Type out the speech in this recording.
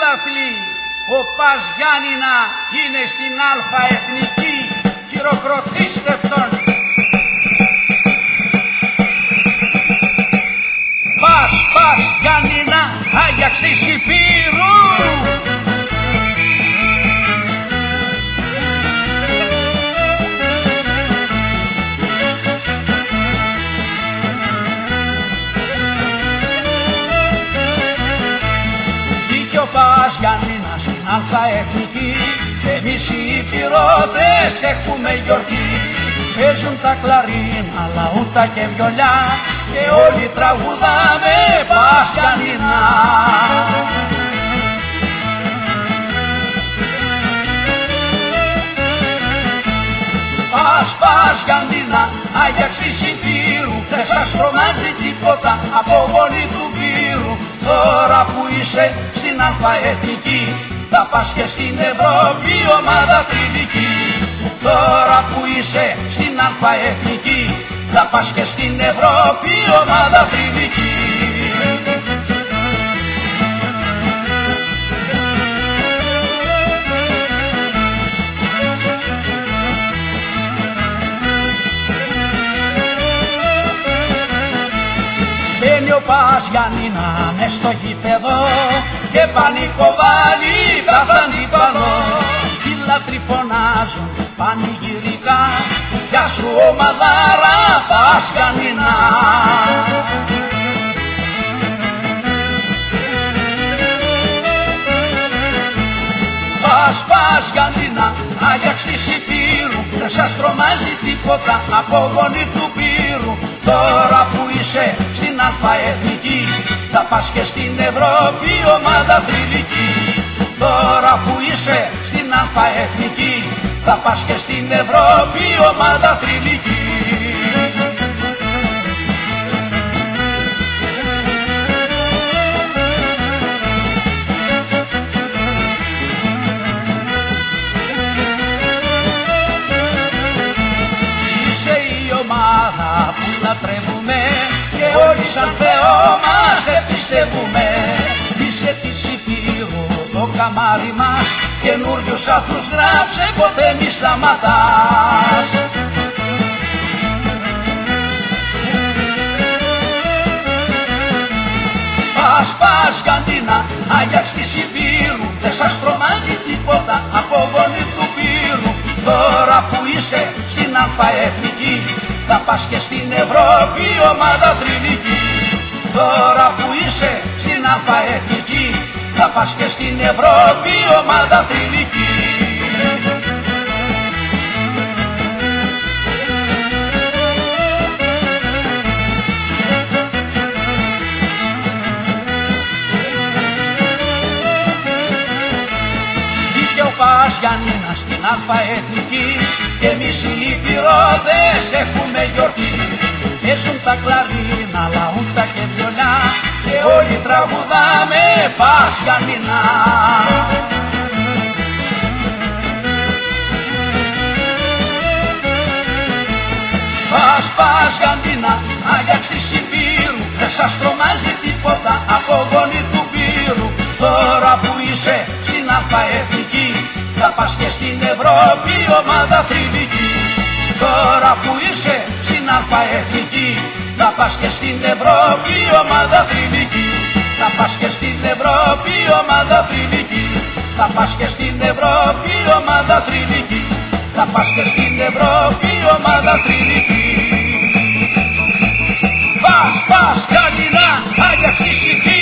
φίλαθλοι, ο Πας Γιάννηνα είναι στην Αλφα Εθνική, χειροκροτήστε τον. Πας Γιάννηνα, Άγιαξ της Υπήρου. Βγήκε ο Πας Γιάννηνα στην Αλφα Εθνική και εμείς οι Υπηρώτες έχουμε γιορτή. Παίζουν τα κλαρίνα, λαούτα και βιολιά και όλοι τραγουδάμε Πας Γιάννηνα. Πας Γιάννηνα, Άγιαξ της Υπήρου, δεν σας τρομάζει τίποτα από γονεί του πύρου. Τώρα που είσαι στην Αλφα Εθνική, θα πας και στην Ευρώπη ομάδα θρυλική. Τώρα που είσαι στην Αλφα Εθνική, θα πας και στην Ευρώπη ομάδα θρυλική. Μπαίνει ο Πας Γιάννηνα μες στο γήπεδο και πανικό βάλει κάθε αντίπαλο. Φίλαθλοι φωνάζουν πανηγυρικά, γεια σου ομαδάρα Πας Γιάννηνα. Πας Γιάννηνα, Άγιαξ της Υπήρου, δεν σας τρομάζει τίποτα από γονεί του πύρου. Τώρα που είσαι στην Αλφα Εθνική, θα πας και στην Ευρώπη ομάδα θρυλική. Τώρα που είσαι στην Αλφα Εθνική, θα πας και στην Ευρώπη ομάδα θρυλική. Είσαι η ομάδα που λατρεύουμε και όλοι σαν Θεό μας επιστεύουμε. Είσαι της Υπήρου το καμάρι μας, καινούριους άθλους γράψε, ποτέ μη σταματάς. Πας Γιάννηνα, Άγιαξ της Υπήρου, δεν σας τρομάζει τίποτα από γονεί του πύρου. Τώρα που είσαι στην Αλφα Εθνική, θα πας και στην Ευρώπη ομάδα θρυλική. Τώρα που είσαι στην Αλφα Εθνική, θα πας και στην Ευρώπη ομάδα θρυλική. Βγήκε ο Πας Γιάννηνα στην Αλφα Εθνική και εμείς οι Υπηρώτες έχουμε γιορτή. Παίζουν τα κλαρίνα, λαούτα και βιολιά και όλοι τραγουδάμε Πας Γιάννηνα. Πας Γιάννηνα, Άγιαξ της Υπήρου, δεν σας τρομάζει τίποτα από γονεί του πύρου. Τώρα που είσαι στην Αλφα Εθνική, θα πας και στην Ευρώπη ομάδα θρυλική. Τώρα που είσαι στην Αλφα Εθνική, θα πας και στην Ευρώπη ομάδα θρυλική. Θα πας και στην Ευρώπη ομάδα θρυλική. Θα πας και στην Ευρώπη ομάδα θρυλική. Θα πας και στην Ευρώπη ομάδα θρυλική. Πας Γιάννηνα, Άγιαξ της Υπήρου.